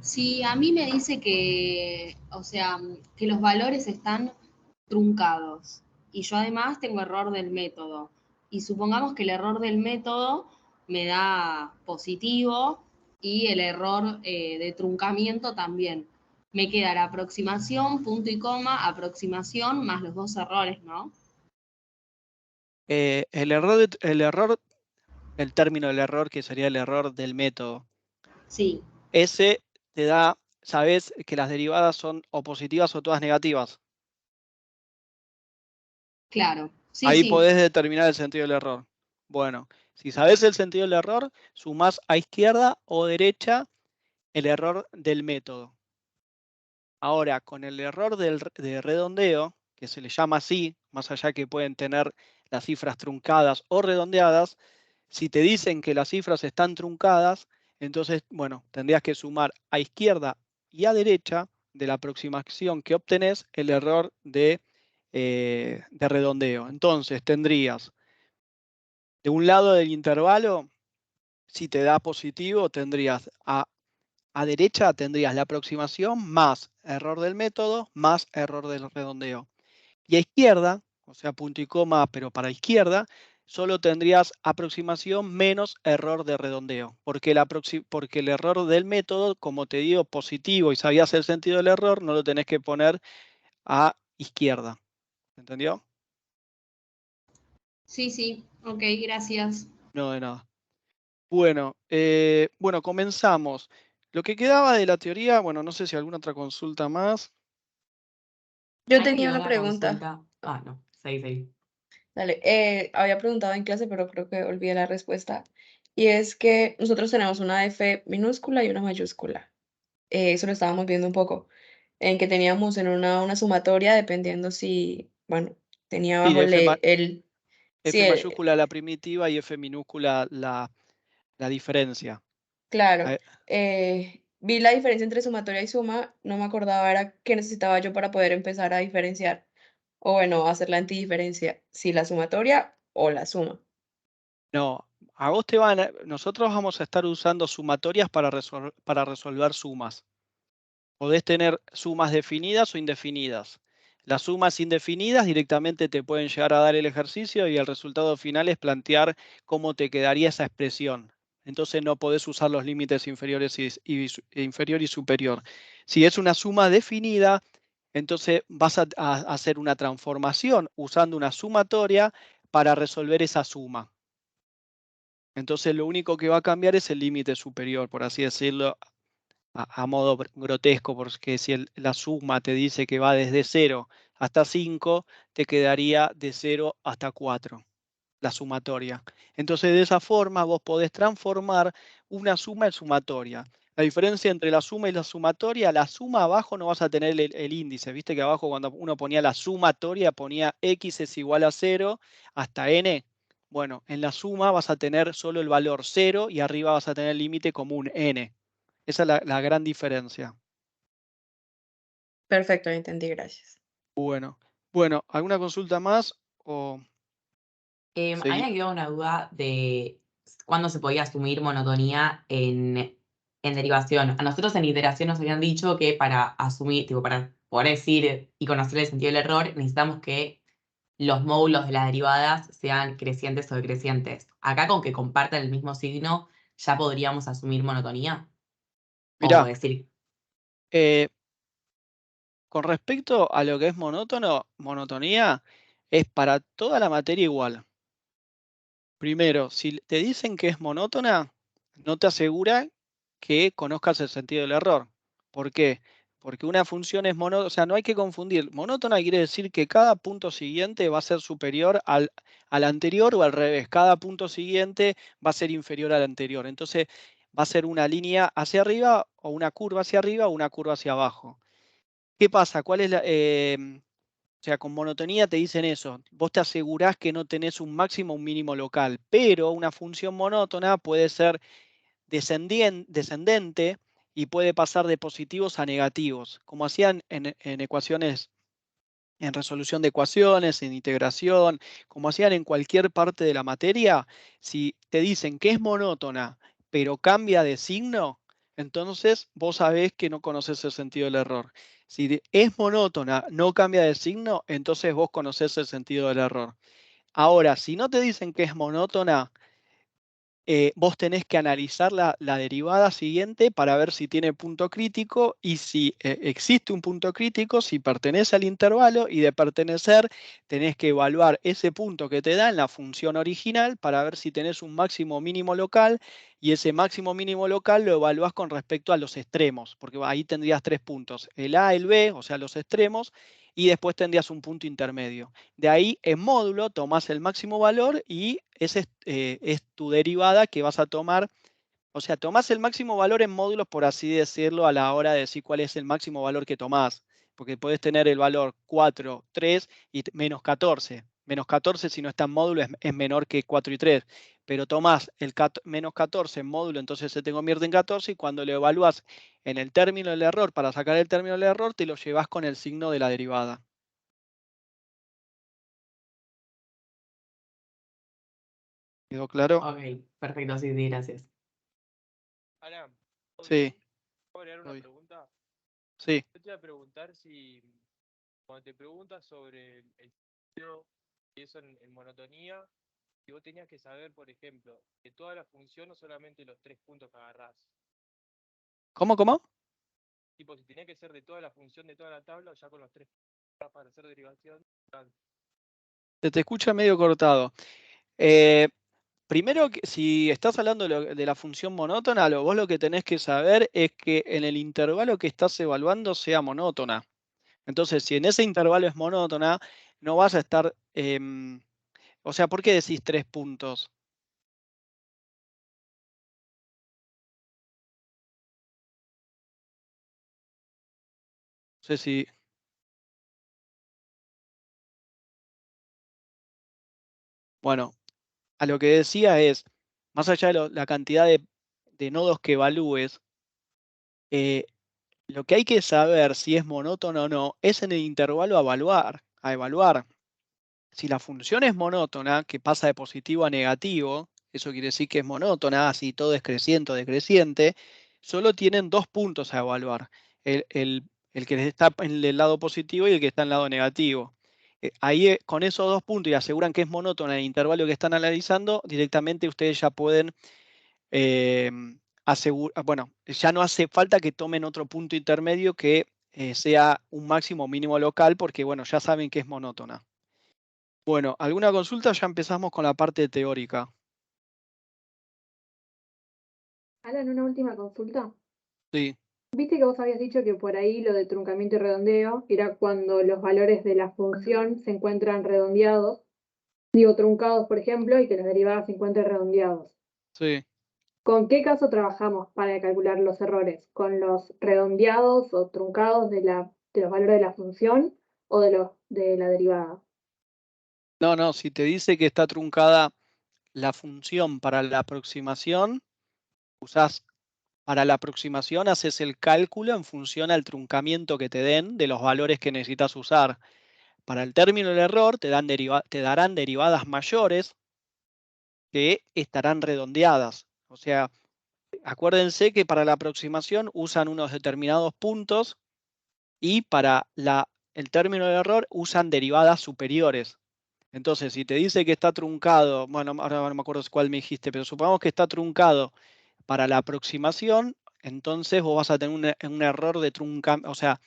Sí, a mí me dice que, o sea, que los valores están truncados. Y yo además tengo error del método. Y supongamos que el error del método me da positivo y el error de truncamiento también. Me queda la aproximación, punto y coma, aproximación, más los dos errores, ¿no? El término del error, que sería el error del método, Sí, ese te da, sabes que las derivadas son o positivas o todas negativas. claro. Sí, Ahí sí. podés determinar el sentido del error. Bueno, si sabes el sentido del error, sumás a izquierda o derecha el error del método. Ahora, con el error de redondeo, que se le llama así, más allá que pueden tener las cifras truncadas o redondeadas, si te dicen que las cifras están truncadas, entonces, bueno, tendrías que sumar a izquierda y a derecha de la aproximación que obtenés el error de redondeo. Entonces, tendrías de un lado del intervalo, si te da positivo, tendrías a derecha tendrías la aproximación más error del método más error del redondeo. Y a izquierda, o sea, punto y coma, pero para izquierda, solo tendrías aproximación menos error de redondeo, porque el error del método, como te digo, positivo y sabías el sentido del error, no lo tenés que poner a izquierda. ¿Entendió? Sí, sí. Ok, gracias. No, de nada. Bueno, bueno, comenzamos. Lo que quedaba de la teoría, bueno, no sé si alguna otra consulta más. Yo ¿Sabes que tenía quedó una la pregunta. consulta? Ah, no, seguí. Dale, había preguntado en clase, pero creo que olvidé la respuesta. Y es que nosotros tenemos una F minúscula y una mayúscula. Eso lo estábamos viendo un poco. En que teníamos en una sumatoria, dependiendo si, bueno, tenía Sí, abajo de sí, F mayúscula la primitiva y F minúscula la diferencia. claro. Eh, Vi la diferencia entre sumatoria y suma, no me acordaba era qué necesitaba yo para poder empezar a diferenciar. O bueno, hacer la antidiferencia, si la sumatoria o la suma. No, nosotros vamos a estar usando sumatorias para resolver sumas. Podés tener sumas definidas o indefinidas. Las sumas indefinidas directamente te pueden llegar a dar el ejercicio y el resultado final es plantear cómo te quedaría esa expresión. Entonces no podés usar los límites inferiores inferior y superior. Si es una suma definida, entonces vas a hacer una transformación usando una sumatoria para resolver esa suma. Entonces lo único que va a cambiar es el límite superior, por así decirlo, a modo grotesco, porque si la suma te dice que va desde 0 hasta 5, te quedaría de 0 hasta 4, la sumatoria. Entonces de esa forma vos podés transformar una suma en sumatoria. La diferencia entre la suma y la sumatoria, la suma abajo no vas a tener el índice. Viste que abajo cuando uno ponía la sumatoria ponía x es igual a 0 hasta n. Bueno, en la suma vas a tener solo el valor 0 y arriba vas a tener el límite como un n. Esa es la gran diferencia. Perfecto, entendí, gracias. Bueno, ¿alguna consulta más? O A mí seguí. me quedó una duda de cuándo se podía asumir monotonía en derivación. A nosotros en iteración nos habían dicho que para asumir, tipo, para poder decir y conocer el sentido del error, necesitamos que los módulos de las derivadas sean crecientes o decrecientes. Acá con que compartan el mismo signo, ¿ya podríamos asumir monotonía? O Mirá, decir, eh, con respecto a lo que es monotonía, es para toda la materia igual. Primero, si te dicen que es monótona, no te asegura que conozcas el sentido del error. ¿Por qué? Porque una función es monótona, o sea, no hay que confundir. Monótona quiere decir que cada punto siguiente va a ser superior al anterior o al revés. Cada punto siguiente va a ser inferior al anterior. Entonces, va a ser una línea hacia arriba o una curva hacia arriba o una curva hacia abajo. ¿Qué pasa? ¿Cuál es o sea, con monotonía te dicen eso. Vos te asegurás que no tenés un máximo o un mínimo local, pero una función monótona puede ser descendente y puede pasar de positivos a negativos, como hacían en ecuaciones, en resolución de ecuaciones, en integración, como hacían en cualquier parte de la materia. Si te dicen que es monótona, pero cambia de signo, entonces vos sabés que no conocés el sentido del error. Si es monótona, no cambia de signo, entonces vos conocés el sentido del error. Ahora, si no te dicen que es monótona, vos tenés que analizar la derivada siguiente para ver si tiene punto crítico y si existe un punto crítico, si pertenece al intervalo, y de pertenecer tenés que evaluar ese punto que te da en la función original para ver si tenés un máximo mínimo local, y ese máximo mínimo local lo evaluás con respecto a los extremos, porque ahí tendrías 3 puntos, el A, el B, o sea los extremos, y después tendrías un punto intermedio. De ahí, en módulo, tomás el máximo valor y ese es tu derivada que vas a tomar. O sea, tomás el máximo valor en módulos, por así decirlo, a la hora de decir cuál es el máximo valor que tomás. Porque puedes tener el valor 4, 3 y menos 14. Menos 14, si no está en módulo, es menor que 4 y 3. Pero tomás el menos 14 en módulo, entonces se te convierte en 14, y cuando lo evalúas en el término del error, para sacar el término del error, te lo llevas con el signo de la derivada. ¿Quedó claro? Ok, perfecto, sí, sí, gracias. Ana, Sí. ¿puedo agregar una Obvio. pregunta? Sí. Yo te iba a preguntar si cuando te preguntas sobre el sentido y eso en monotonía, si vos tenías que saber, por ejemplo, de toda la función, no solamente los 3 puntos que agarrás. ¿Cómo, cómo? Tipo, si tenía que ser de toda la función de toda la tabla, o ya con los 3 puntos para hacer derivación. Se te escucha medio cortado. Primero, si estás hablando de la función monótona, vos lo que tenés que saber es que en el intervalo que estás evaluando sea monótona. Entonces, si en ese intervalo es monótona, no vas a estar... o sea, ¿por qué decís 3 puntos? No sé si... Bueno, a lo que decía es, más allá de la cantidad de nodos que evalúes, lo que hay que saber si es monótono o no es en el intervalo a evaluar. Si la función es monótona, que pasa de positivo a negativo, eso quiere decir que es monótona, así todo es creciente o decreciente, solo tienen 2 puntos a evaluar, el que está en el lado positivo y el que está en el lado negativo. Ahí con esos 2 puntos, y aseguran que es monótona el intervalo que están analizando, directamente ustedes ya pueden bueno, ya no hace falta que tomen otro punto intermedio que sea un máximo o mínimo local, porque bueno, ya saben que es monótona. Bueno, ¿alguna consulta? Ya empezamos con la parte teórica. Alan, una última consulta. Sí, Viste que vos habías dicho que por ahí lo de truncamiento y redondeo era cuando los valores de la función se encuentran redondeados, digo truncados, por ejemplo, y que las derivadas se encuentren redondeados. sí. ¿Con qué caso trabajamos para calcular los errores? ¿Con los redondeados o truncados de los valores de la función o de la derivada? No, no, si te dice que está truncada la función para la aproximación, para la aproximación haces el cálculo en función al truncamiento que te den de los valores que necesitas usar. Para el término del error te darán derivadas mayores que estarán redondeadas. O sea, acuérdense que para la aproximación usan unos determinados puntos, y para el término del error usan derivadas superiores. Entonces, si te dice que está truncado, bueno, ahora no me acuerdo cuál me dijiste, pero supongamos que está truncado para la aproximación, entonces vos vas a tener un error de truncamiento, o sea,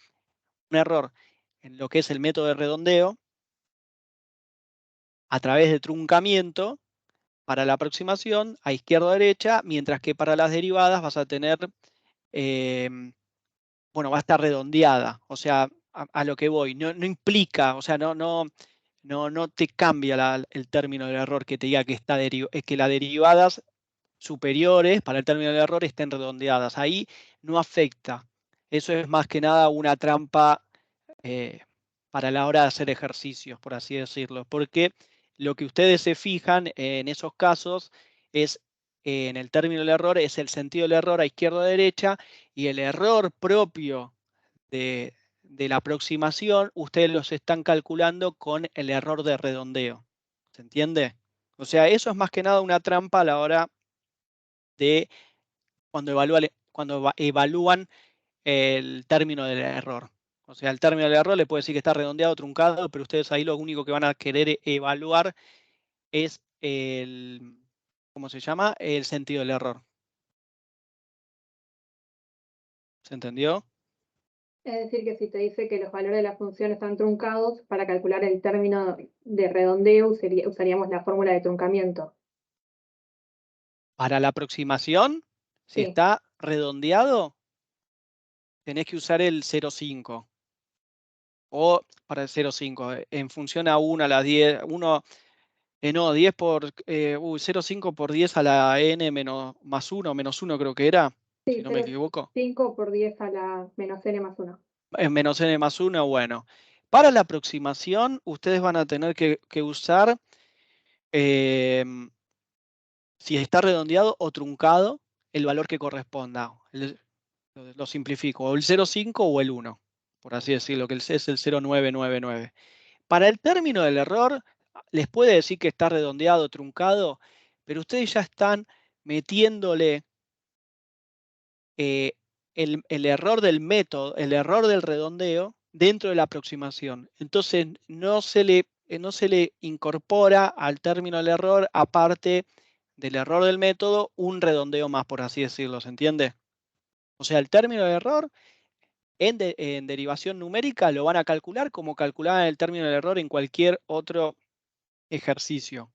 un error en lo que es el método de redondeo a través de truncamiento para la aproximación a izquierda o derecha, mientras que para las derivadas vas a tener, bueno, va a estar redondeada. O sea, a lo que voy, no implica, o sea, no te cambia el término del error que te diga que es que las derivadas superiores para el término del error estén redondeadas. Ahí no afecta. Eso es más que nada una trampa para la hora de hacer ejercicios, por así decirlo. Porque lo que ustedes se fijan en esos casos es en el término del error, es el sentido del error a izquierda o derecha, y el error propio de la aproximación, ustedes los están calculando con el error de redondeo. ¿Se entiende? O sea, eso es más que nada una trampa a la hora de cuando cuando evalúan el término del error. O sea, el término del error le puede decir que está redondeado, truncado, pero ustedes ahí lo único que van a querer evaluar es el, ¿cómo se llama? El sentido del error. ¿Se entendió? Es decir, que si te dice que los valores de la función están truncados, para calcular el término de redondeo usaríamos la fórmula de truncamiento. Para la aproximación, si Sí. está redondeado, tenés que usar el 0,5. O para el 0,5, en función a 1 a la 10, 1, no, 10 por, 0,5 por 10 a la n más 1, menos 1 creo que era, Sí, si no me equivoco. 5 por 10 a la menos n más 1. Menos n más 1, bueno. Para la aproximación, ustedes van a tener que usar, si está redondeado o truncado, el valor que corresponda. Lo simplifico, o el 0,5 o el 1, por así decirlo, que es el 0,999. Para el término del error, les puede decir que está redondeado, truncado, pero ustedes ya están metiéndole el error del método, el error del redondeo dentro de la aproximación. Entonces no se le incorpora al término del error, aparte del error del método, un redondeo más, por así decirlo, ¿se entiende? O sea, el término del error en derivación numérica lo van a calcular como calculaban el término del error en cualquier otro ejercicio.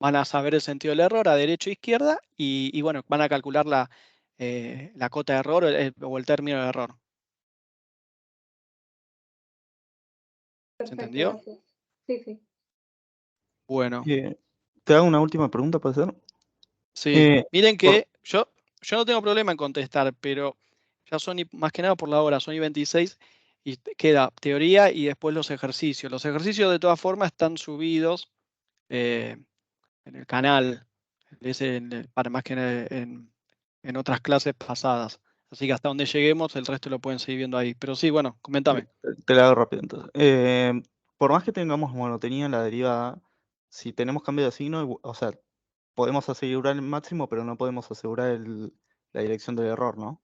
Van a saber el sentido del error a derecha e izquierda y bueno, van a calcular la cota de error o el término de error. ¿Se Perfecto, entendió? gracias. Sí, sí. Bueno, Te hago una última pregunta, ¿puede ser? sí. Miren por- que yo no tengo problema en contestar, pero ya son más que nada por la hora, son y 26 y queda teoría y después los ejercicios. Los ejercicios de todas formas están subidos en el canal, para más que en otras clases pasadas. Así que hasta donde lleguemos, el resto lo pueden seguir viendo ahí. Pero sí, bueno, coméntame. Te la hago rápido entonces. Por más que tengamos monotonía en la derivada, si tenemos cambio de signo, o sea, podemos asegurar el máximo, pero no podemos asegurar la dirección del error, ¿no?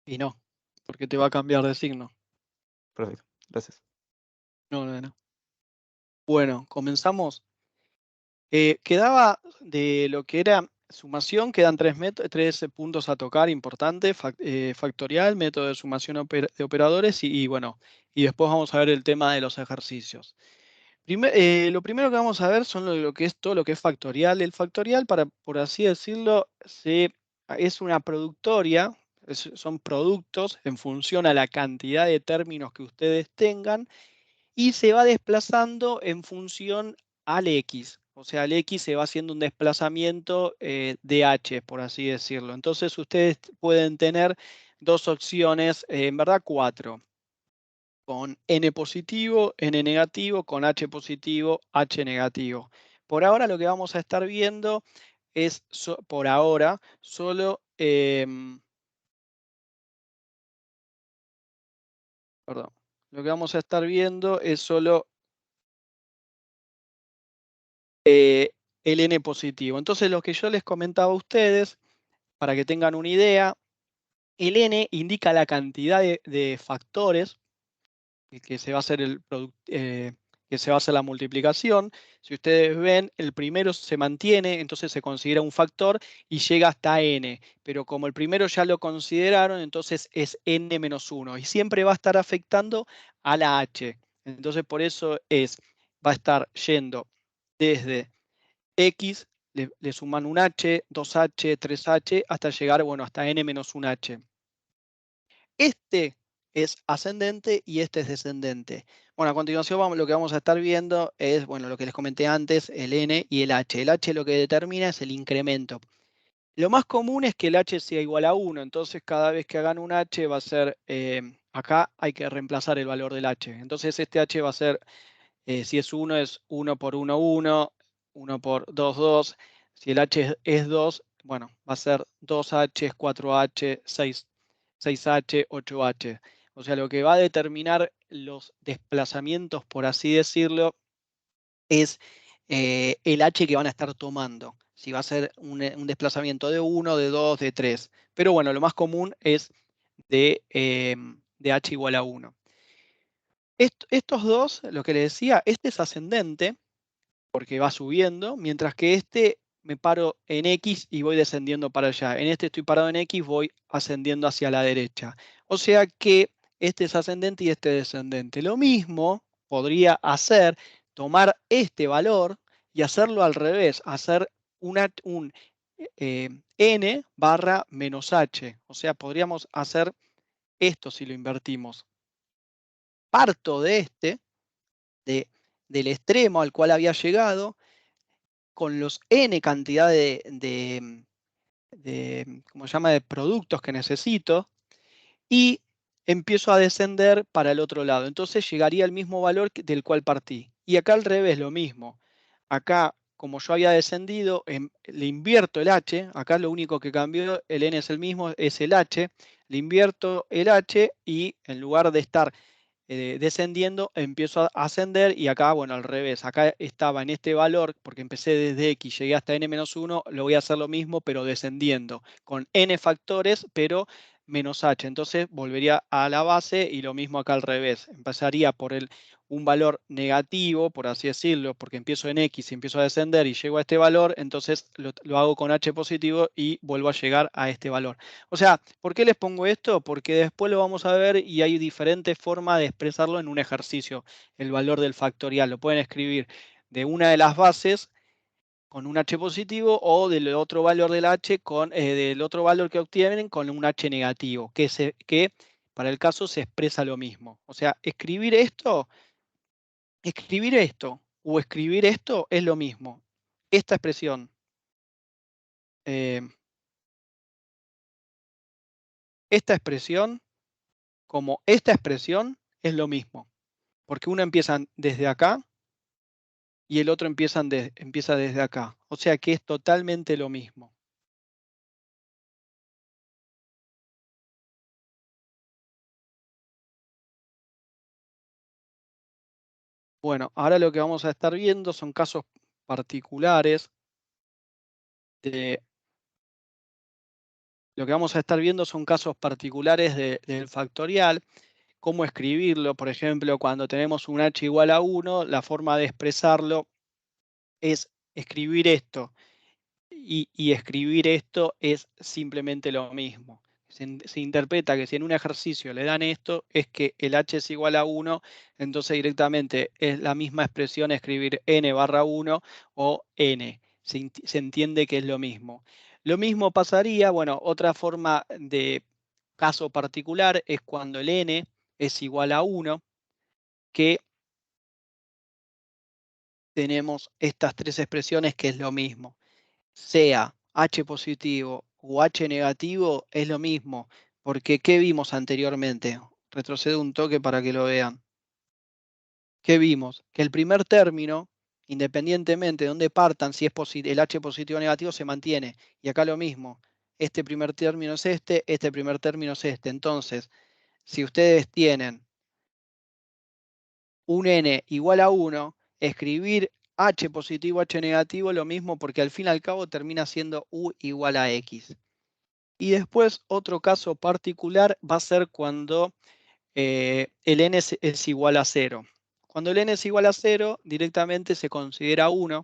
Y no, porque te va a cambiar de signo. Perfecto, gracias. No. Bueno, comenzamos. Quedaba de lo que era sumación, quedan tres puntos a tocar importantes, factorial, método de sumación de operadores y bueno, y después vamos a ver el tema de los ejercicios. Lo primero que vamos a ver son lo que es todo lo que es factorial. El factorial, por así decirlo, es una productoria, son productos en función a la cantidad de términos que ustedes tengan y se va desplazando en función al X. O sea, el X se va haciendo un desplazamiento de H, por así decirlo. Entonces ustedes pueden tener dos opciones, en verdad 4, con N positivo, N negativo, con H positivo, H negativo. Por ahora lo que vamos a estar viendo es, por ahora, solo... perdón. Lo que vamos a estar viendo es solo el N positivo. Entonces, lo que yo les comentaba a ustedes, para que tengan una idea, el N indica la cantidad de factores que se va a hacer que se va a hacer la multiplicación. Si ustedes ven, el primero se mantiene, entonces se considera un factor y llega hasta n. Pero como el primero ya lo consideraron, entonces es n menos 1 y siempre va a estar afectando a la h. Entonces por eso va a estar yendo desde x, le suman un h, 2h, 3h, hasta llegar, bueno, hasta n menos 1h. Este es ascendente y este es descendente. Bueno, a continuación lo que vamos a estar viendo es, bueno, lo que les comenté antes, el n y el h. El h lo que determina es el incremento. Lo más común es que el h sea igual a 1, entonces cada vez que hagan un h va a ser, acá hay que reemplazar el valor del h. Entonces este h va a ser, si es 1 es 1 por 1, 1, 1 por 2, 2. Si el h es 2, bueno, va a ser 2h, 4h, 6h, 8h. O sea, lo que va a determinar los desplazamientos, por así decirlo, es el h que van a estar tomando. si va a ser un desplazamiento de 1, de 2, de 3. Pero bueno, lo más común es de h igual a 1. Estos dos, lo que les decía, este es ascendente, porque va subiendo, mientras que este me paro en X y voy descendiendo para allá. En este estoy parado en X, voy ascendiendo hacia la derecha. O sea que este es ascendente y este es descendente. Lo mismo podría hacer, tomar este valor y hacerlo al revés, hacer un n barra menos h. O sea, podríamos hacer esto si lo invertimos. Parto de este, del extremo al cual había llegado, con los n cantidad ¿cómo se llama?, de productos que necesito, y empiezo a descender para el otro lado. Entonces llegaría al mismo valor del cual partí. Y acá al revés, lo mismo. Acá, como yo había descendido, le invierto el h. Acá lo único que cambió, el n es el mismo, es el h. Le invierto el h y en lugar de estar descendiendo, empiezo a ascender y acá, bueno, al revés. Acá estaba en este valor, porque empecé desde x, llegué hasta n-1, lo voy a hacer lo mismo, pero descendiendo, con n factores, pero menos h. Entonces volvería a la base y lo mismo acá al revés. Empezaría por un valor negativo, por así decirlo, porque empiezo en x y empiezo a descender y llego a este valor, entonces lo hago con h positivo y vuelvo a llegar a este valor. O sea, ¿por qué les pongo esto? Porque después lo vamos a ver y hay diferentes formas de expresarlo en un ejercicio, el valor del factorial. Lo pueden escribir de una de las bases con un h positivo o del otro valor del h del otro valor que obtienen con un h negativo, que para el caso se expresa lo mismo. O sea, escribir esto o escribir esto es lo mismo. Esta expresión como esta expresión es lo mismo, porque uno empieza desde acá y el otro empieza desde acá. O sea que es totalmente lo mismo. Bueno, ahora lo que vamos a estar viendo son casos particulares del factorial, cómo escribirlo. Por ejemplo, cuando tenemos un h igual a 1, la forma de expresarlo es escribir esto. Y escribir esto es simplemente lo mismo. Se interpreta que si en un ejercicio le dan esto, es que el h es igual a 1, entonces directamente es la misma expresión escribir n barra 1 o n. Se entiende que es lo mismo. Lo mismo pasaría, bueno, otra forma de caso particular es cuando el n es igual a 1, que tenemos estas tres expresiones que es lo mismo. Sea h positivo o h negativo, es lo mismo, porque ¿qué vimos anteriormente? Retrocedo un toque para que lo vean. ¿Qué vimos? Que el primer término, independientemente de dónde partan, si es el h positivo o negativo, se mantiene. Y acá lo mismo. Este primer término es este primer término es este. Entonces, si ustedes tienen un n igual a 1, escribir h positivo, h negativo, lo mismo, porque al fin y al cabo termina siendo u igual a x. Y después otro caso particular va a ser cuando el n es igual a 0. Cuando el n es igual a 0, directamente se considera 1.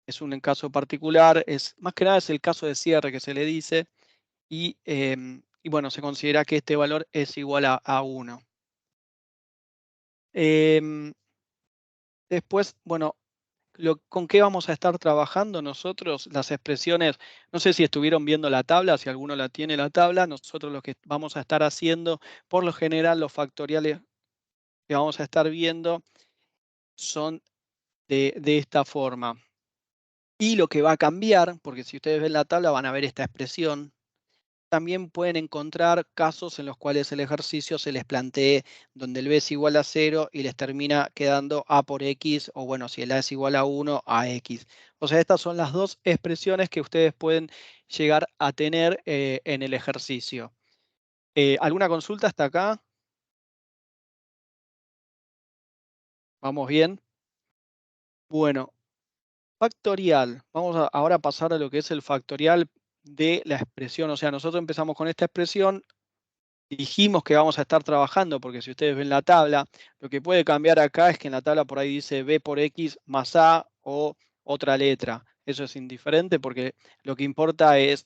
Es un caso particular, más que nada es el caso de cierre que se le dice. Y bueno, se considera que este valor es igual a 1. Después, bueno, ¿con qué vamos a estar trabajando nosotros? Las expresiones, no sé si estuvieron viendo la tabla, si alguno la tiene la tabla, nosotros lo que vamos a estar haciendo, por lo general los factoriales que vamos a estar viendo son de esta forma. Y lo que va a cambiar, porque si ustedes ven la tabla van a ver esta expresión, también pueden encontrar casos en los cuales el ejercicio se les plantee donde el b es igual a 0 y les termina quedando a por x, o bueno, si el a es igual a 1, a x. O sea, estas son las dos expresiones que ustedes pueden llegar a tener en el ejercicio. ¿Alguna consulta hasta acá? ¿Vamos bien? Bueno, factorial. Vamos a ahora pasar a lo que es el factorial de la expresión. O sea, nosotros empezamos con esta expresión, dijimos que vamos a estar trabajando, porque si ustedes ven la tabla, lo que puede cambiar acá es que en la tabla por ahí dice b por x más a o otra letra. Eso es indiferente porque lo que importa es,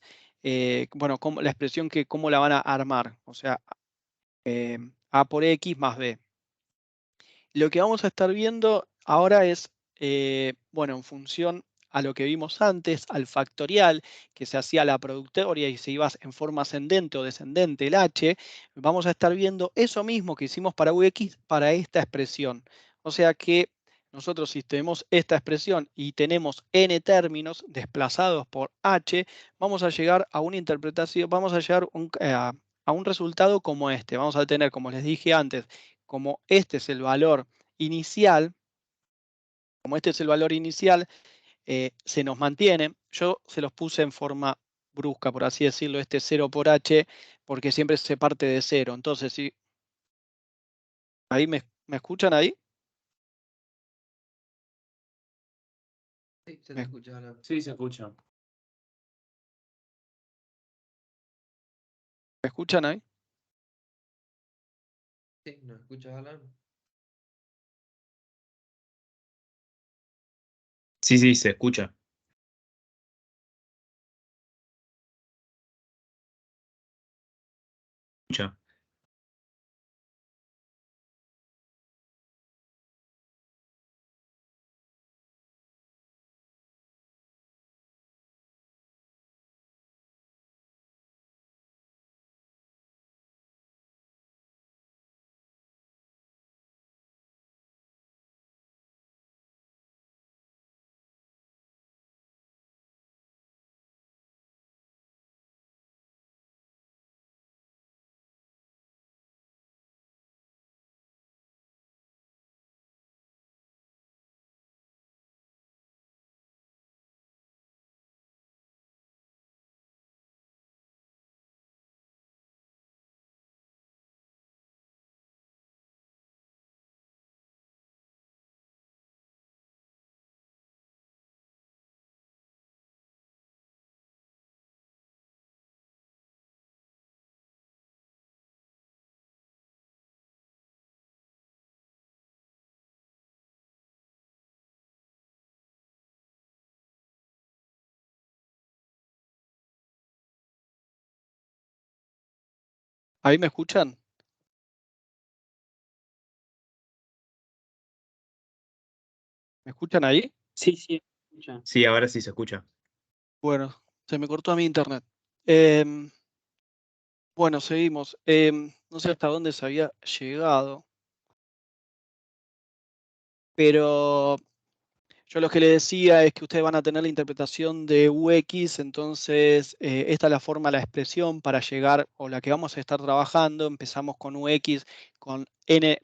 bueno, la expresión que cómo la van a armar. O sea, a por x más b. Lo que vamos a estar viendo ahora es, bueno, en función a lo que vimos antes, al factorial, que se hacía la productoria y se iba en forma ascendente o descendente el h, vamos a estar viendo eso mismo que hicimos para ux para esta expresión. O sea que nosotros si tenemos esta expresión y tenemos n términos desplazados por h, vamos a llegar a una interpretación, vamos a llegar a un resultado como este. Vamos a tener, como les dije antes, como este es el valor inicial, se nos mantiene. Yo se los puse en forma brusca, por así decirlo, este 0 por h, porque siempre se parte de 0. Entonces, si ahí me escuchan ahí. Sí, se te escucha, Alan. Sí, se escucha. ¿Me escuchan ahí? Sí, ¿nos escuchas, Alan? Sí, sí, se escucha. Escucha. ¿Ahí me escuchan? ¿Me escuchan ahí? Sí, sí, se escucha. Sí, ahora sí se escucha. Bueno, se me cortó a mi internet. Bueno, seguimos. No sé hasta dónde se había llegado, pero yo lo que le decía es que ustedes van a tener la interpretación de ux, entonces esta es la forma, la expresión para llegar, o la que vamos a estar trabajando. Empezamos con ux con n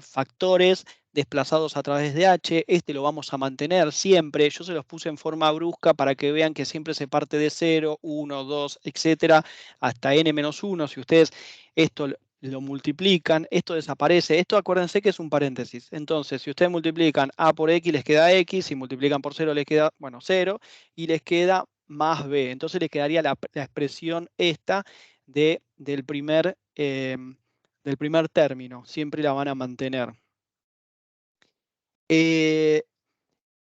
factores desplazados a través de h. Este lo vamos a mantener siempre. Yo se los puse en forma brusca para que vean que siempre se parte de 0, 1, 2, etcétera, hasta n-1. Si ustedes esto lo multiplican, esto desaparece. Esto acuérdense que es un paréntesis. Entonces, si ustedes multiplican a por x, les queda x. Si multiplican por 0, les queda, bueno, 0. Y les queda más b. Entonces les quedaría la expresión esta del primer término. Siempre la van a mantener.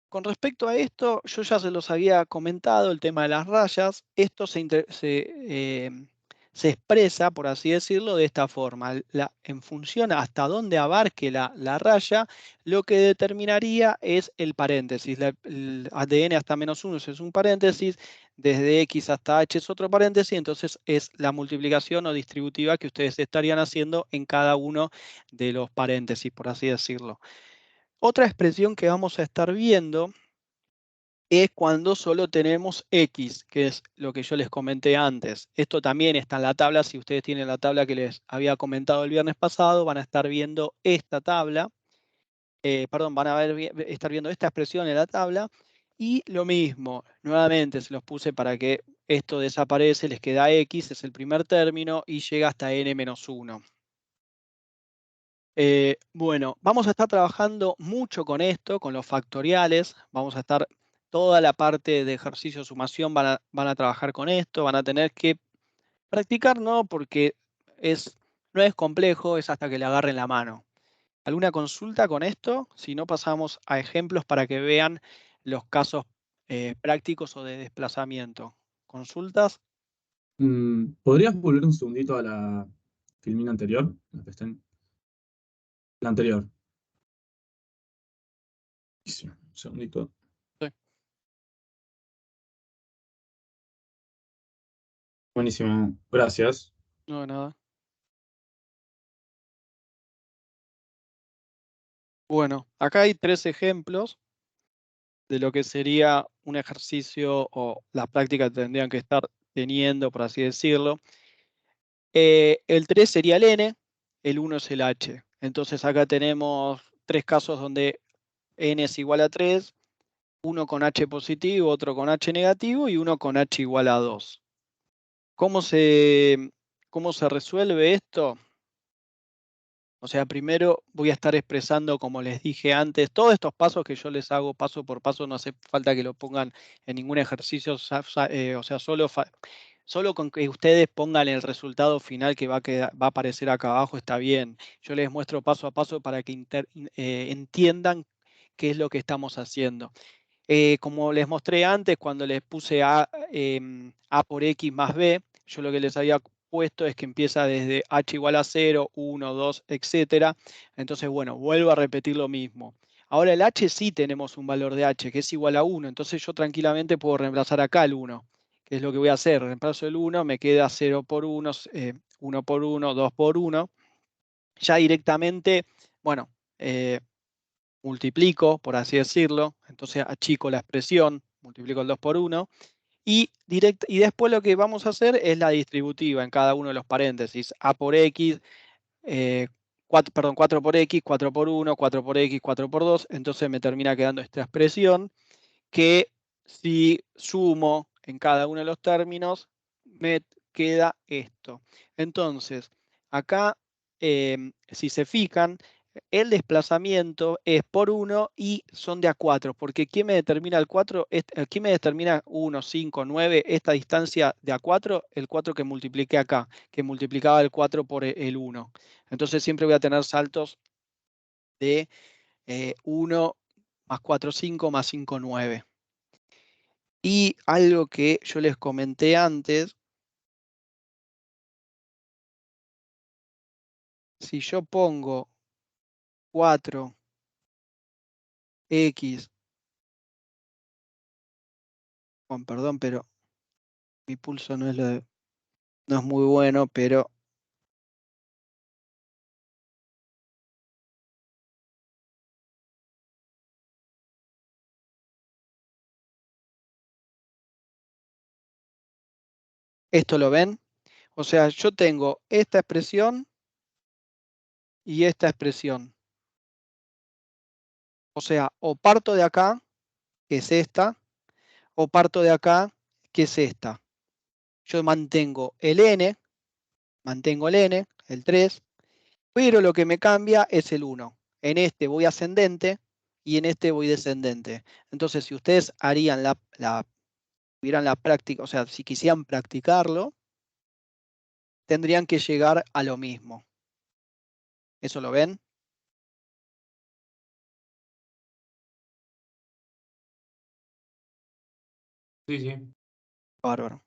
Con respecto a esto, yo ya se los había comentado, el tema de las rayas. Esto se expresa, por así decirlo, de esta forma. En función hasta dónde abarque la raya, lo que determinaría es el paréntesis. El ADN hasta -1 es un paréntesis, desde X hasta H es otro paréntesis, entonces es la multiplicación o distributiva que ustedes estarían haciendo en cada uno de los paréntesis, por así decirlo. Otra expresión que vamos a estar viendo es cuando solo tenemos X, que es lo que yo les comenté antes. Esto también está en la tabla. Si ustedes tienen la tabla que les había comentado el viernes pasado, van a estar viendo esta tabla. Van a estar viendo esta expresión en la tabla. Y lo mismo, nuevamente se los puse para que esto desaparece, les queda X, es el primer término, y llega hasta n-1. Bueno, vamos a estar trabajando mucho con esto, con los factoriales. Vamos a estar, toda la parte de ejercicio de sumación van a trabajar con esto, van a tener que practicar, ¿no? Porque no es complejo, es hasta que le agarren la mano. ¿Alguna consulta con esto? Si no, pasamos a ejemplos para que vean los casos prácticos o de desplazamiento. ¿Consultas? ¿Podrías volver un segundito a la filmina anterior? La anterior. Sí, un segundito. Sí. Buenísimo, gracias. No, de nada. Bueno, acá hay 3 ejemplos de lo que sería un ejercicio o las prácticas que tendrían que estar teniendo, por así decirlo. El 3 sería el n, el 1 es el h. Entonces acá tenemos 3 casos donde n es igual a 3, uno con h positivo, otro con h negativo y uno con h igual a 2. ¿Cómo se resuelve esto? O sea, primero voy a estar expresando, como les dije antes, todos estos pasos que yo les hago paso por paso, no hace falta que lo pongan en ningún ejercicio, o sea, solo con que ustedes pongan el resultado final que va a aparecer acá abajo está bien. Yo les muestro paso a paso para que entiendan qué es lo que estamos haciendo. Como les mostré antes, cuando les puse A por X más B, yo lo que les había puesto es que empieza desde H igual a 0, 1, 2, etc. Entonces, bueno, vuelvo a repetir lo mismo. Ahora el H sí tenemos un valor de H que es igual a 1, entonces yo tranquilamente puedo reemplazar acá el 1, que es lo que voy a hacer. Reemplazo el 1, me queda 0 por 1, 1 por 1, 2 por 1. Ya directamente, bueno, multiplico, por así decirlo, entonces achico la expresión, multiplico el 2 por 1, y después lo que vamos a hacer es la distributiva en cada uno de los paréntesis, a por x, 4 por x, 4 por 1, 4 por x, 4 por 2, entonces me termina quedando esta expresión que si sumo en cada uno de los términos, me queda esto. Entonces, acá, si se fijan, el desplazamiento es por 1 y son de a 4, porque ¿quién me determina el 4? ¿Quién me determina 1, 5, 9? Esta distancia de a 4, el 4 que multipliqué acá, que multiplicaba el 4 por el 1. Entonces siempre voy a tener saltos de 1 más 4, 5, más 5, 9. Y algo que yo les comenté antes, si yo pongo 4x, perdón, pero mi pulso no es muy bueno, pero ¿esto lo ven? O sea, yo tengo esta expresión y esta expresión. O sea, o parto de acá, que es esta, o parto de acá, que es esta. Yo mantengo el n, el 3, pero lo que me cambia es el 1. En este voy ascendente y en este voy descendente. Entonces, si ustedes harían tuvieran la práctica, o sea, si quisieran practicarlo, tendrían que llegar a lo mismo. ¿Eso lo ven? Sí, sí. Bárbaro.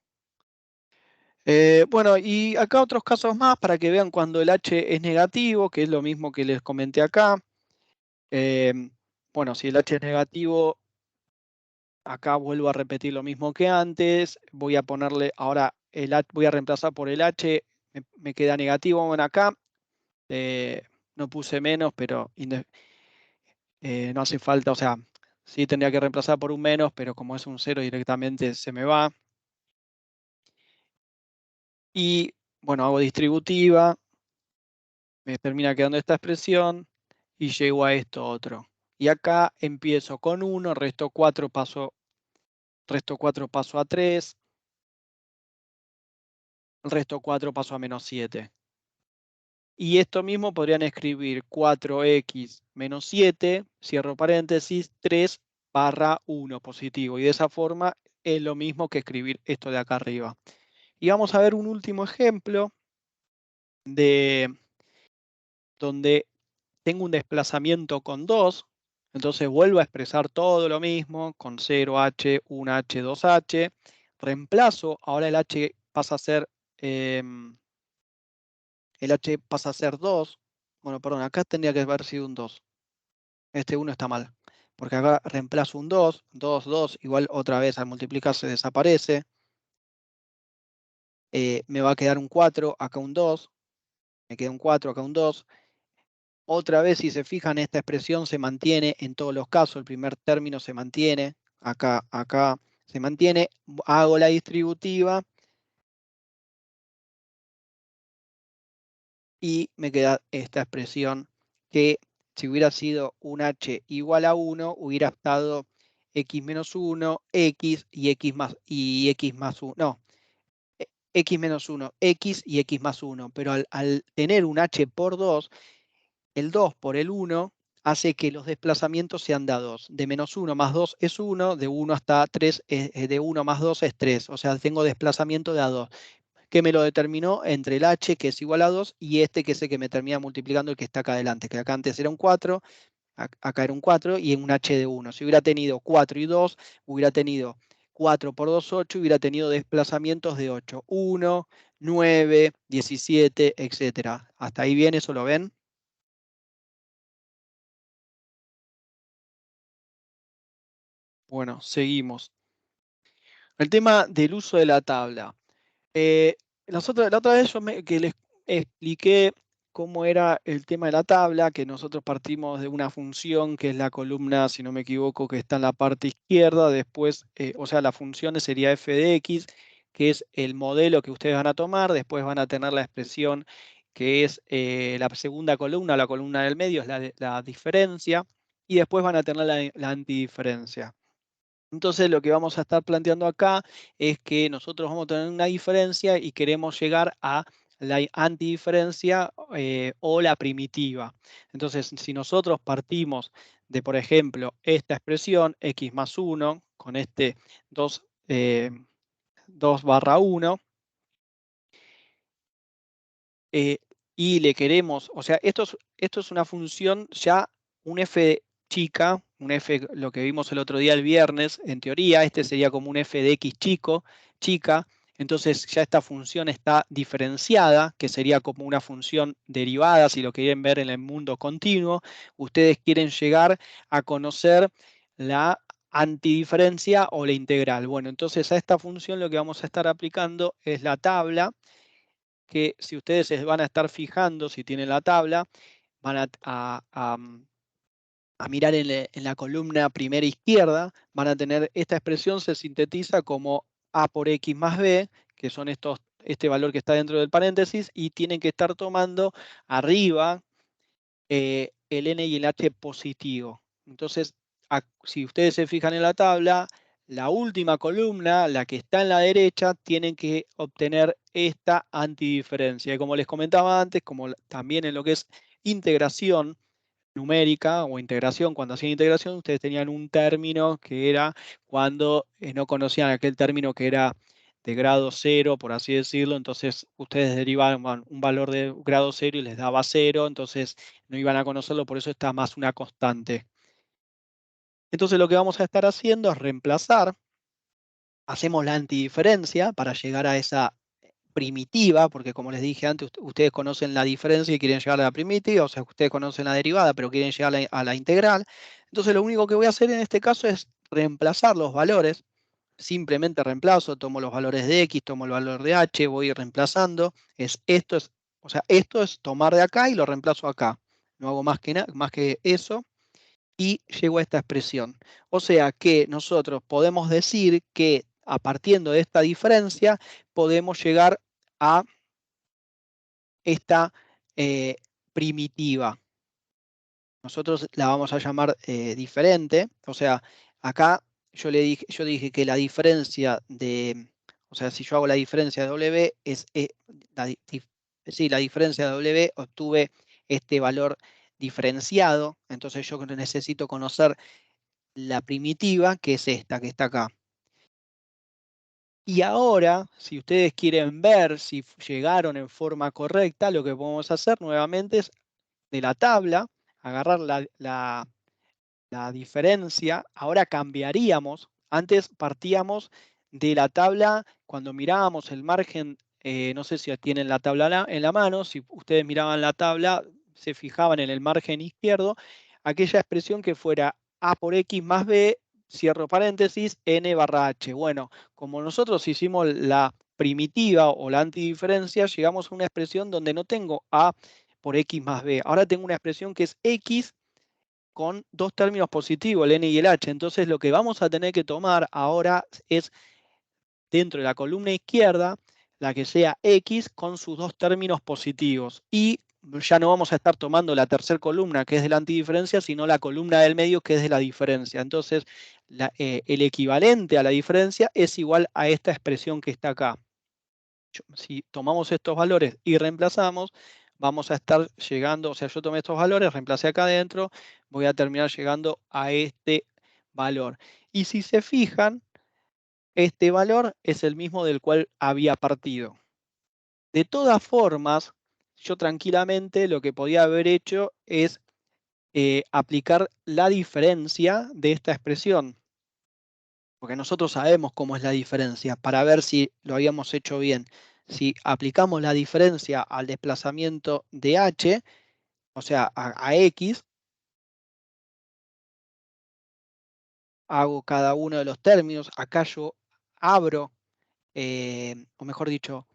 Bueno, y acá otros casos más para que vean cuando el H es negativo, que es lo mismo que les comenté acá. Bueno, si el H es negativo, acá vuelvo a repetir lo mismo que antes. Voy a ponerle ahora voy a reemplazar por el H, me queda negativo. Bueno, acá no puse menos, pero no hace falta, o sea, sí tendría que reemplazar por un menos, pero como es un 0 directamente se me va. Y bueno, hago distributiva, me termina quedando esta expresión y llego a esto otro. Y acá empiezo con 1, resto 4, paso a 3, el resto 4 paso a menos 7. Y esto mismo podrían escribir 4x menos 7, cierro paréntesis, 3 barra 1 positivo. Y de esa forma es lo mismo que escribir esto de acá arriba. Y vamos a ver un último ejemplo de donde tengo un desplazamiento con 2. Entonces vuelvo a expresar todo lo mismo con 0h, 1h, 2h. Reemplazo, ahora el h pasa a ser... el h pasa a ser 2. Bueno, perdón, acá tendría que haber sido un 2. Este 1 está mal. Porque acá reemplazo un 2, 2, 2, igual otra vez al multiplicarse desaparece. Me va a quedar un 4, acá un 2. Me queda un 4, acá un 2. Otra vez, si se fijan, esta expresión se mantiene en todos los casos. El primer término se mantiene. Acá se mantiene. Hago la distributiva. Y me queda esta expresión que si hubiera sido un h igual a 1, hubiera estado x menos 1, x y x más 1. No, x menos 1, x y x más 1. Pero al tener un h por 2, el 2 por el 1 hace que los desplazamientos sean de a 2. De menos 1 más 2 es 1, de 1 hasta 3, de 1 más 2 es 3. O sea, tengo desplazamiento de a 2. Que me lo determinó entre el h, que es igual a 2, y este, que es el que me termina multiplicando, el que está acá adelante, que acá antes era un 4, acá era un 4, y en un h de 1. Si hubiera tenido 4 y 2, hubiera tenido 4 por 2, 8, hubiera tenido desplazamientos de 8. 1, 9, 17, etc. ¿Hasta ahí bien? ¿Eso lo ven? Bueno, seguimos. El tema del uso de la tabla. La otra vez que les expliqué cómo era el tema de la tabla, que nosotros partimos de una función que es la columna, si no me equivoco, que está en la parte izquierda. Después, o sea, la función sería f de x, que es el modelo que ustedes van a tomar. Después van a tener la expresión que es la segunda columna, la columna del medio, es la diferencia. Y después van a tener la antidiferencia. Entonces lo que vamos a estar planteando acá es que nosotros vamos a tener una diferencia y queremos llegar a la antidiferencia o la primitiva. Entonces, si nosotros partimos de, por ejemplo, esta expresión x más 1 con este 2 barra 1, y le queremos, o sea, esto es una función ya, un f chica, un f, lo que vimos el otro día el viernes, en teoría, este sería como un f de x chica, entonces ya esta función está diferenciada, que sería como una función derivada, si lo quieren ver en el mundo continuo. Ustedes quieren llegar a conocer la antidiferencia o la integral. Bueno, entonces a esta función lo que vamos a estar aplicando es la tabla, que si ustedes se van a estar fijando, si tienen la tabla, van a mirar en la columna primera izquierda, van a tener esta expresión, se sintetiza como a por x más b, que son este valor que está dentro del paréntesis, y tienen que estar tomando arriba el n y el h positivo. Entonces, si ustedes se fijan en la tabla, la última columna, la que está en la derecha, tienen que obtener esta antidiferencia. Y como les comentaba antes, como también en lo que es integración numérica o integración, cuando hacían integración, ustedes tenían un término que era cuando no conocían aquel término que era de grado 0, por así decirlo. Entonces ustedes derivaban un valor de grado 0 y les daba 0, entonces no iban a conocerlo, por eso está más una constante. Entonces lo que vamos a estar haciendo es reemplazar, hacemos la antidiferencia para llegar a esa primitiva, porque como les dije antes, ustedes conocen la diferencia y quieren llegar a la primitiva, o sea, ustedes conocen la derivada, pero quieren llegar a la integral. Entonces lo único que voy a hacer en este caso es reemplazar los valores. Simplemente reemplazo, tomo los valores de x, tomo el valor de h, voy reemplazando. O sea, esto es tomar de acá y lo reemplazo acá. No hago más que eso y llego a esta expresión. O sea que nosotros podemos decir que a partir de esta diferencia podemos llegar a esta primitiva. Nosotros la vamos a llamar diferente. O sea, acá yo dije que la diferencia de, o sea, si yo hago la diferencia de W es Es decir, la diferencia de W, obtuve este valor diferenciado, entonces yo necesito conocer la primitiva, que es esta, que está acá. Y ahora, si ustedes quieren ver si llegaron en forma correcta, lo que podemos hacer nuevamente es de la tabla, agarrar la diferencia. Ahora cambiaríamos, antes partíamos de la tabla, cuando mirábamos el margen, no sé si tienen la tabla en la mano, si ustedes miraban la tabla, se fijaban en el margen izquierdo, aquella expresión que fuera A por X más B, cierro paréntesis, N barra H. Bueno, como nosotros hicimos la primitiva o la antidiferencia, llegamos a una expresión donde no tengo A por X más B. Ahora tengo una expresión que es X con dos términos positivos, el N y el H. Entonces lo que vamos a tener que tomar ahora es dentro de la columna izquierda, la que sea X con sus dos términos positivos. Y ya no vamos a estar tomando la tercera columna, que es de la antidiferencia, sino la columna del medio, que es de la diferencia. Entonces, el equivalente a la diferencia es igual a esta expresión que está acá. Si tomamos estos valores y reemplazamos, vamos a estar llegando, o sea, yo tomé estos valores, reemplacé acá adentro, voy a terminar llegando a este valor. Y si se fijan, este valor es el mismo del cual había partido. De todas formas, yo tranquilamente lo que podía haber hecho es aplicar la diferencia de esta expresión, porque nosotros sabemos cómo es la diferencia, para ver si lo habíamos hecho bien. Si aplicamos la diferencia al desplazamiento de h, o sea, a x, hago cada uno de los términos. Acá yo abro, o mejor dicho,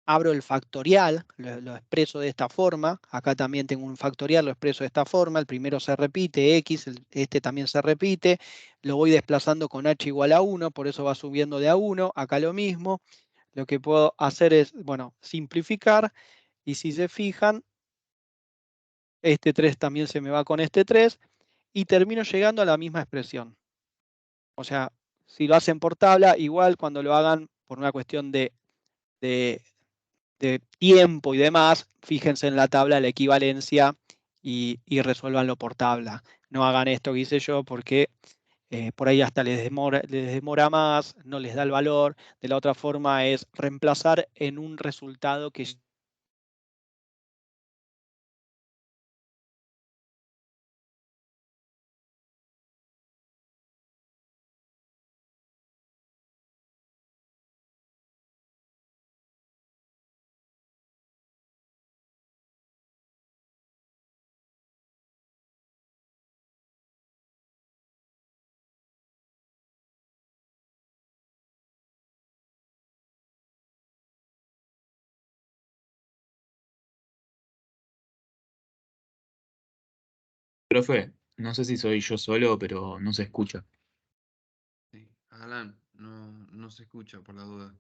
abro el factorial, lo expreso de esta forma. Acá también tengo un factorial, lo expreso de esta forma. El primero se repite, x, este también se repite. Lo voy desplazando con h igual a 1, por eso va subiendo de a 1. Acá lo mismo. Lo que puedo hacer es, bueno, simplificar. Y si se fijan, este 3 también se me va con este 3. Y termino llegando a la misma expresión. O sea, si lo hacen por tabla, igual cuando lo hagan por una cuestión de tiempo y demás, fíjense en la tabla de la equivalencia y resuélvanlo por tabla. No hagan esto que hice yo porque por ahí hasta les demora más, no les da el valor. De la otra forma es reemplazar en un resultado que Profe, no sé si soy yo solo, pero no se escucha. Sí. Alan, no se escucha por la duda.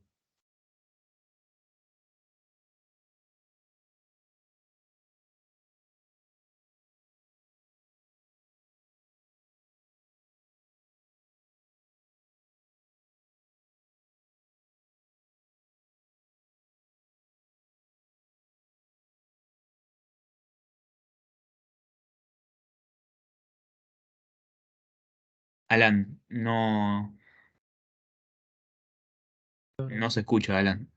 Alan, no se escucha, Alan.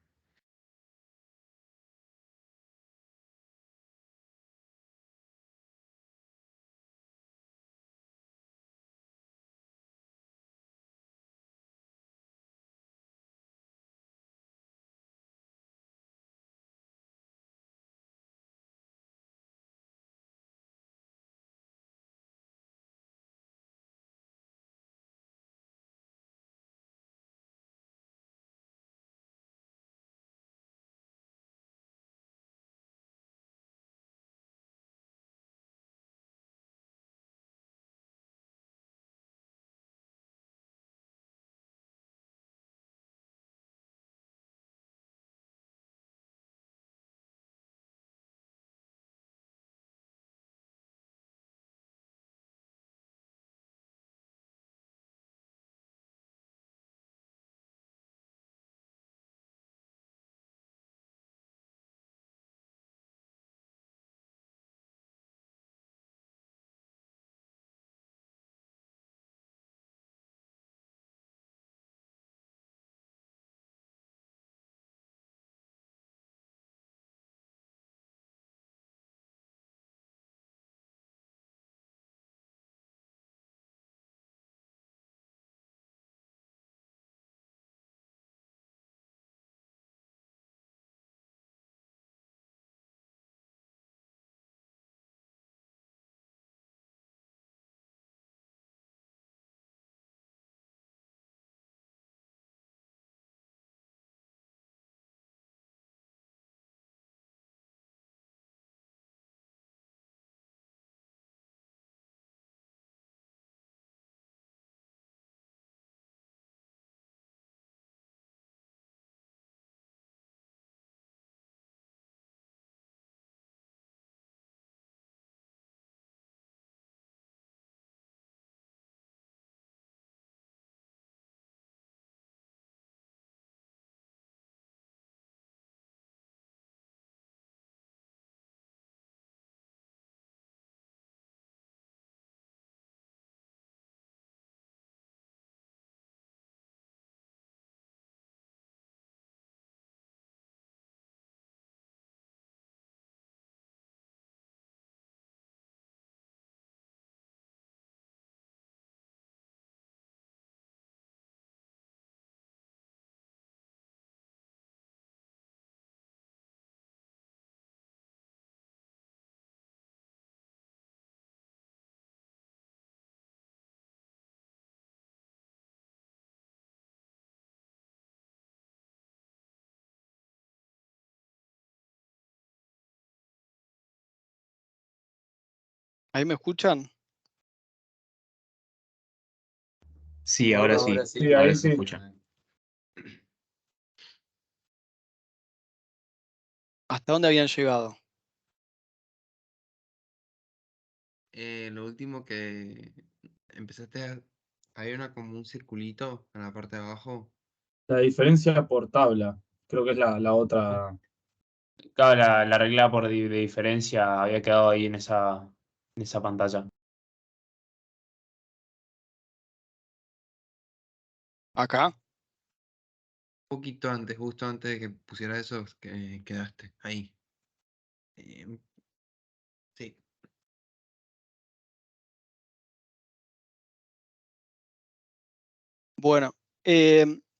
¿Ahí me escuchan? Sí, ahora sí. Sí, Ahora ahí se sí. escucha. ¿Hasta dónde habían llegado? Lo último que empezaste a... Había como un circulito en la parte de abajo. La diferencia por tabla, creo que es la otra. Claro, la regla de diferencia había quedado ahí en esa pantalla. Acá. Un poquito antes, justo antes de que pusiera eso, que quedaste ahí. Sí. Bueno,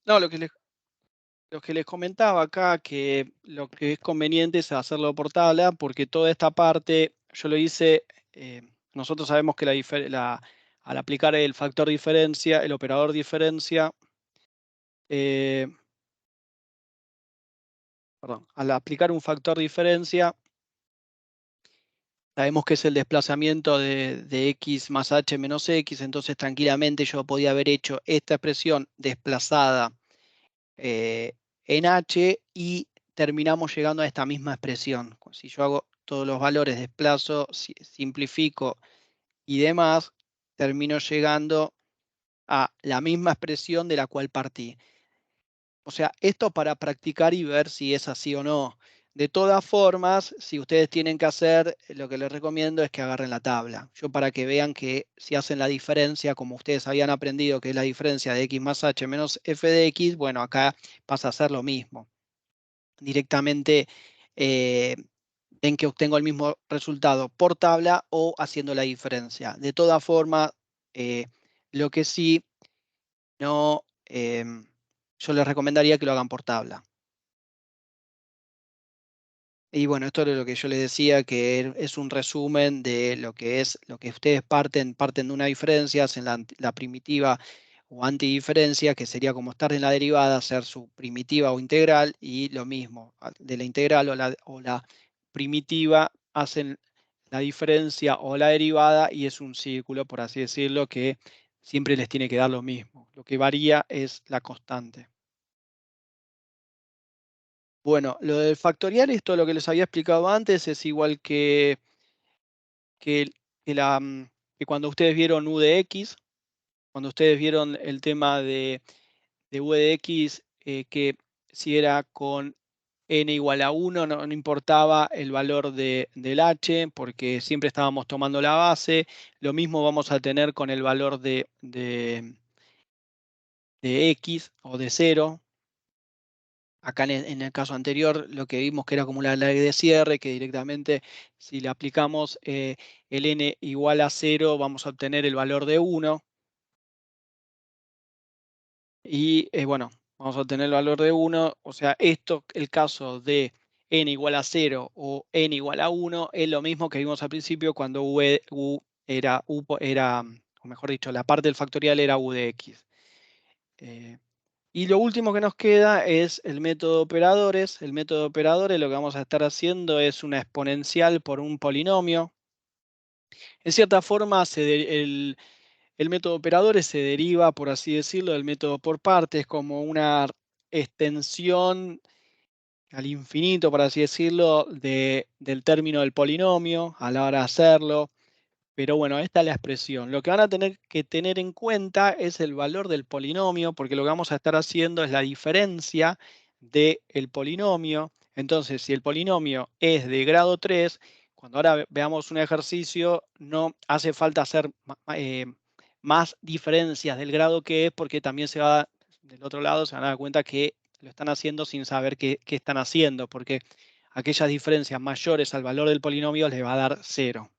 no, lo que les comentaba acá, que lo que es conveniente es hacerlo por tabla, porque toda esta parte, yo lo hice, nosotros sabemos que al aplicar el factor diferencia, el operador diferencia, perdón, al aplicar un factor diferencia, sabemos que es el desplazamiento de x más h menos x, entonces tranquilamente yo podía haber hecho esta expresión desplazada en h y terminamos llegando a esta misma expresión. Si yo hago todos los valores, desplazo, simplifico y demás, termino llegando a la misma expresión de la cual partí. O sea, esto para practicar y ver si es así o no. De todas formas, si ustedes tienen que hacer, lo que les recomiendo es que agarren la tabla. Yo para que vean que si hacen la diferencia, como ustedes habían aprendido que es la diferencia de x más h menos f de x, bueno, acá pasa a ser lo mismo. Directamente ven que obtengo el mismo resultado por tabla o haciendo la diferencia. De todas formas, lo que sí, no, yo les recomendaría que lo hagan por tabla. Y bueno, esto es lo que yo les decía, que es un resumen de lo que es lo que ustedes parten de una diferencia, hacen la primitiva o antidiferencia, que sería como estar en la derivada, hacer su primitiva o integral, y lo mismo, de la integral o la primitiva, hacen la diferencia o la derivada, y es un círculo, por así decirlo, que siempre les tiene que dar lo mismo. Lo que varía es la constante. Bueno, lo del factorial, esto lo que les había explicado antes, es igual que, que cuando ustedes vieron u de x, cuando ustedes vieron el tema de u de x, que si era con n igual a 1, no importaba el valor del h, porque siempre estábamos tomando la base. Lo mismo vamos a tener con el valor de x o de 0. Acá en el caso anterior lo que vimos que era como la ley de cierre, que directamente si le aplicamos el n igual a 0 vamos a obtener el valor de 1. Y bueno, vamos a obtener el valor de 1. O sea, esto, el caso de n igual a 0 o n igual a 1, es lo mismo que vimos al principio cuando era, o mejor dicho, la parte del factorial era u de x. Y lo último que nos queda es el método de operadores. El método de operadores lo que vamos a estar haciendo es una exponencial por un polinomio. En cierta forma, el método de operadores se deriva, por así decirlo, del método por partes, como una extensión al infinito, por así decirlo, del término del polinomio a la hora de hacerlo. Pero bueno, esta es la expresión. Lo que van a tener que tener en cuenta es el valor del polinomio, porque lo que vamos a estar haciendo es la diferencia del polinomio. Entonces, si el polinomio es de grado 3, cuando ahora veamos un ejercicio, no hace falta hacer más diferencias del grado que es, porque también del otro lado se van a dar cuenta que lo están haciendo sin saber qué están haciendo, porque aquellas diferencias mayores al valor del polinomio les va a dar 0.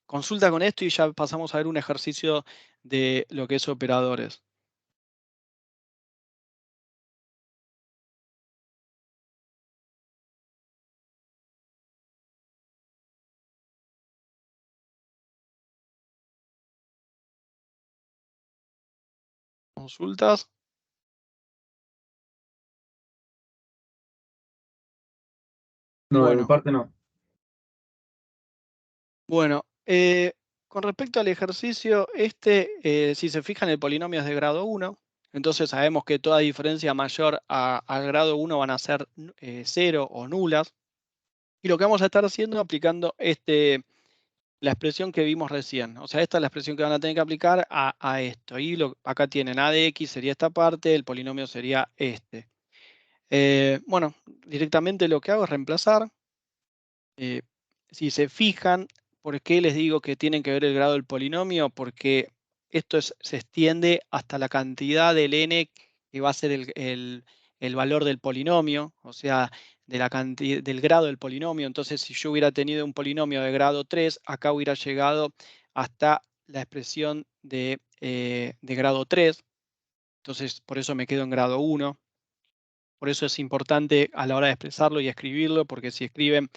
Consulta con esto y ya pasamos a ver un ejercicio de lo que es operadores. ¿Consultas? No, de mi Bueno, parte no. bueno, Con respecto al ejercicio, si se fijan, el polinomio es de grado 1. Entonces sabemos que toda diferencia mayor al grado 1 van a ser 0 o nulas. Y lo que vamos a estar haciendo es aplicando la expresión que vimos recién. O sea, esta es la expresión que van a tener que aplicar a esto. Y acá tienen a de x sería esta parte, el polinomio sería este. Bueno, directamente lo que hago es reemplazar. Si se fijan, ¿por qué les digo que tienen que ver el grado del polinomio? Porque esto se extiende hasta la cantidad del n que va a ser el valor del polinomio, o sea, del grado del polinomio. Entonces, si yo hubiera tenido un polinomio de grado 3, acá hubiera llegado hasta la expresión de grado 3. Entonces, por eso me quedo en grado 1. Por eso es importante a la hora de expresarlo y escribirlo, porque si escriben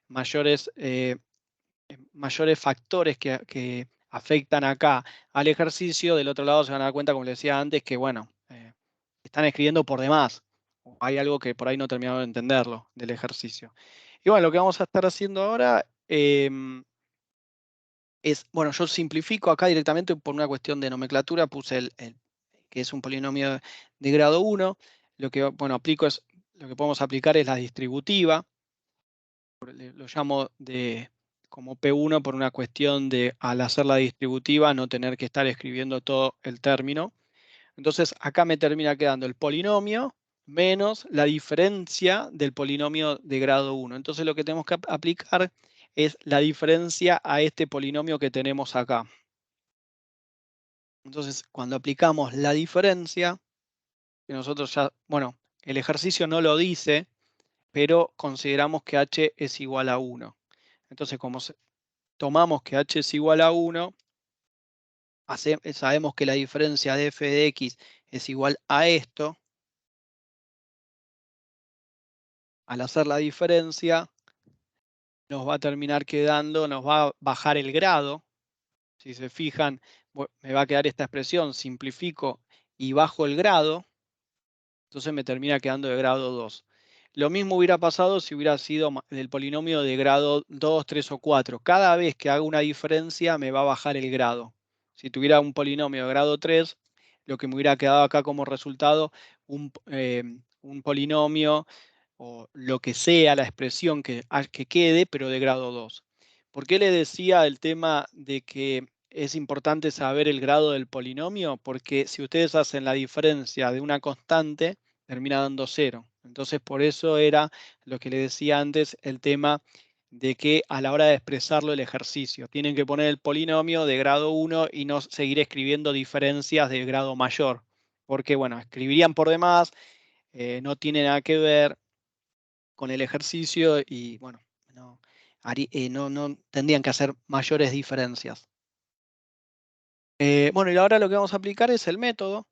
mayores factores que afectan acá al ejercicio, del otro lado se van a dar cuenta, como les decía antes, que bueno, están escribiendo por demás. Hay algo que por ahí no terminado de entenderlo del ejercicio. Y bueno, lo que vamos a estar haciendo ahora es, bueno, yo simplifico acá directamente por una cuestión de nomenclatura, puse que es un polinomio de grado 1. Lo que, bueno, lo que podemos aplicar es la distributiva. Lo llamo como P1 por una cuestión de, al hacer la distributiva, no tener que estar escribiendo todo el término. Entonces, acá me termina quedando el polinomio menos la diferencia del polinomio de grado 1. Entonces, lo que tenemos que aplicar es la diferencia a este polinomio que tenemos acá. Entonces, cuando aplicamos la diferencia, que nosotros ya, bueno, el ejercicio no lo dice, pero consideramos que h es igual a 1. Entonces, como tomamos que h es igual a 1, sabemos que la diferencia de f de x es igual a esto. Al hacer la diferencia, nos va a terminar quedando, nos va a bajar el grado. Si se fijan, me va a quedar esta expresión, simplifico y bajo el grado. Entonces me termina quedando de grado 2. Lo mismo hubiera pasado si hubiera sido del polinomio de grado 2, 3 o 4. Cada vez que haga una diferencia me va a bajar el grado. Si tuviera un polinomio de grado 3, lo que me hubiera quedado acá como resultado, un polinomio o lo que sea la expresión que quede, pero de grado 2. ¿Por qué le decía el tema de que es importante saber el grado del polinomio? Porque si ustedes hacen la diferencia de una constante, termina dando 0. Entonces, por eso era lo que le decía antes, el tema de que a la hora de expresarlo el ejercicio, tienen que poner el polinomio de grado 1 y no seguir escribiendo diferencias de grado mayor. Porque, bueno, escribirían por demás, no tiene nada que ver con el ejercicio y, bueno, no tendrían que hacer mayores diferencias. Bueno, y ahora lo que vamos a aplicar es el método.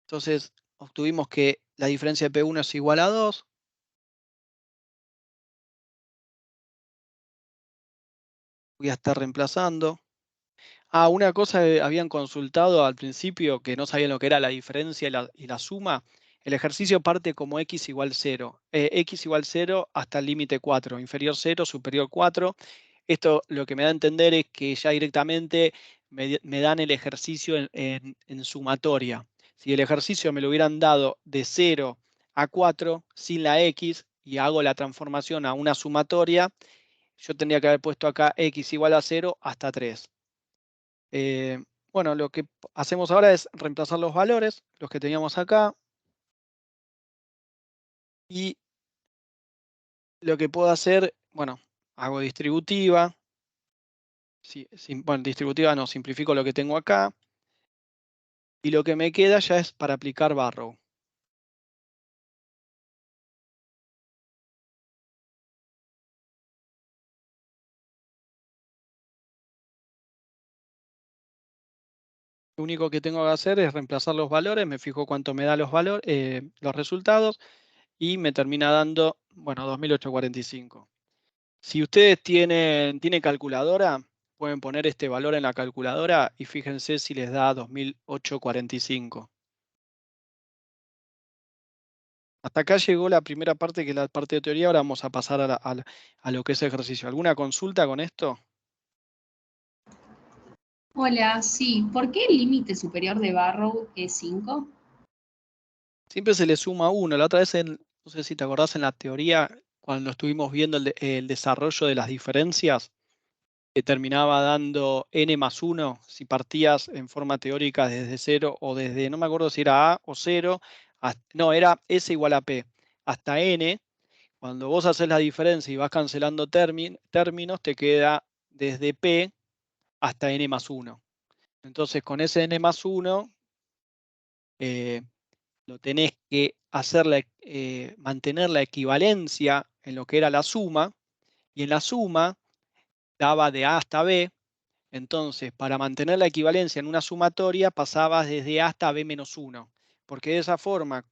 Entonces, obtuvimos que la diferencia de P1 es igual a 2. Voy a estar reemplazando. Una cosa que habían consultado al principio, que no sabían lo que era la diferencia y la suma. El ejercicio parte como x igual 0. X igual 0 hasta el límite 4. Inferior 0, superior 4. Esto lo que me da a entender es que ya directamente me dan el ejercicio en sumatoria. Si el ejercicio me lo hubieran dado de 0 a 4 sin la x y hago la transformación a una sumatoria, yo tendría que haber puesto acá x igual a 0 hasta 3. Bueno, lo que hacemos ahora es reemplazar los valores, los que teníamos acá. Y lo que puedo hacer, bueno, hago distributiva. Bueno, distributiva no, simplifico lo que tengo acá. Y lo que me queda ya es para aplicar Barrow. Lo único que tengo que hacer es reemplazar los valores, me fijo cuánto me da los resultados y me termina dando, bueno, 2845. Si ustedes tienen calculadora, pueden poner este valor en la calculadora y fíjense si les da 2845. Hasta acá llegó la primera parte, que es la parte de teoría. Ahora vamos a pasar a lo que es ejercicio. ¿Alguna consulta con esto? Hola, sí. ¿Por qué el límite superior de Barrow es 5? Siempre se le suma 1. La otra vez, no sé si te acordás en la teoría, cuando estuvimos viendo el desarrollo de las diferencias, que terminaba dando n más 1 si partías en forma teórica desde 0 o desde, no me acuerdo si era a o 0, no, era s igual a p, hasta n. Cuando vos haces la diferencia y vas cancelando términos, te queda desde p hasta n más 1. Entonces, con ese n más 1, lo tenés que mantener la equivalencia en lo que era la suma, y en la suma daba de a hasta b. Entonces, para mantener la equivalencia en una sumatoria, pasabas desde a hasta b menos 1, porque de esa forma,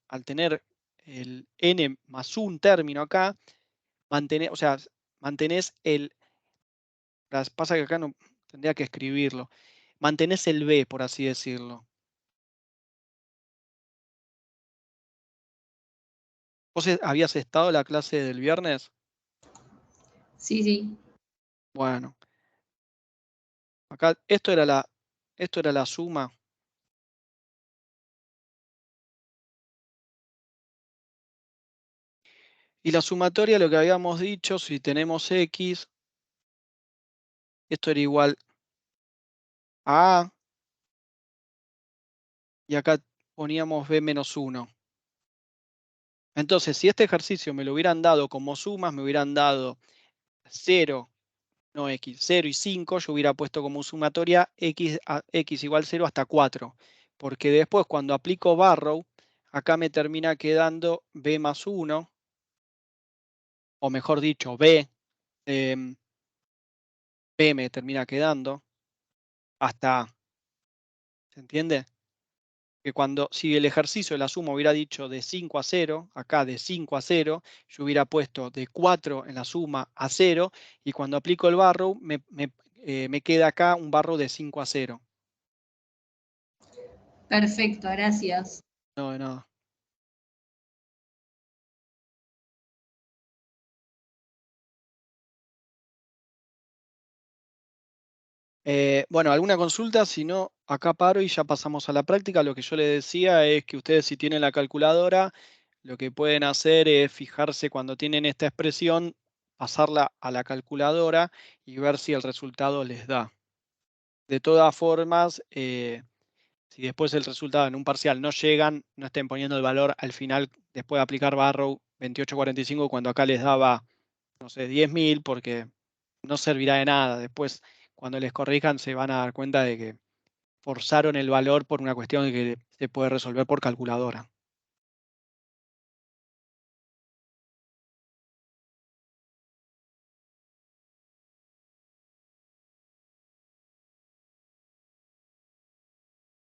al tener el n más un término acá, mantenés el... Pasa que acá no tendría que escribirlo. Mantenés el b, por así decirlo. ¿Vos habías estado en la clase del viernes? Sí, sí. Bueno. Acá, esto era la suma. Y la sumatoria, lo que habíamos dicho, si tenemos x, esto era igual a A, y acá poníamos b menos 1. Entonces, si este ejercicio me lo hubieran dado como sumas, me hubieran dado 0, no x, 0 y 5, yo hubiera puesto como sumatoria x igual 0 hasta 4. Porque después, cuando aplico Barrow, acá me termina quedando b más 1, o mejor dicho, b me termina quedando hasta A. ¿Se entiende? Que si el ejercicio de la suma hubiera dicho de 5 a 0, acá de 5 a 0, yo hubiera puesto de 4 en la suma a 0, y cuando aplico el Barrow, me queda acá un Barrow de 5 a 0. Perfecto, gracias. No, de nada. Bueno, ¿alguna consulta? Si no, acá paro y ya pasamos a la práctica. Lo que yo les decía es que ustedes, si tienen la calculadora, lo que pueden hacer es fijarse cuando tienen esta expresión, pasarla a la calculadora y ver si el resultado les da. De todas formas, si después el resultado en un parcial no llegan, no estén poniendo el valor al final después de aplicar Barrow 2845 cuando acá les daba, no sé, 10.000, porque no servirá de nada. Después, cuando les corrijan, se van a dar cuenta de que forzaron el valor por una cuestión de que se puede resolver por calculadora.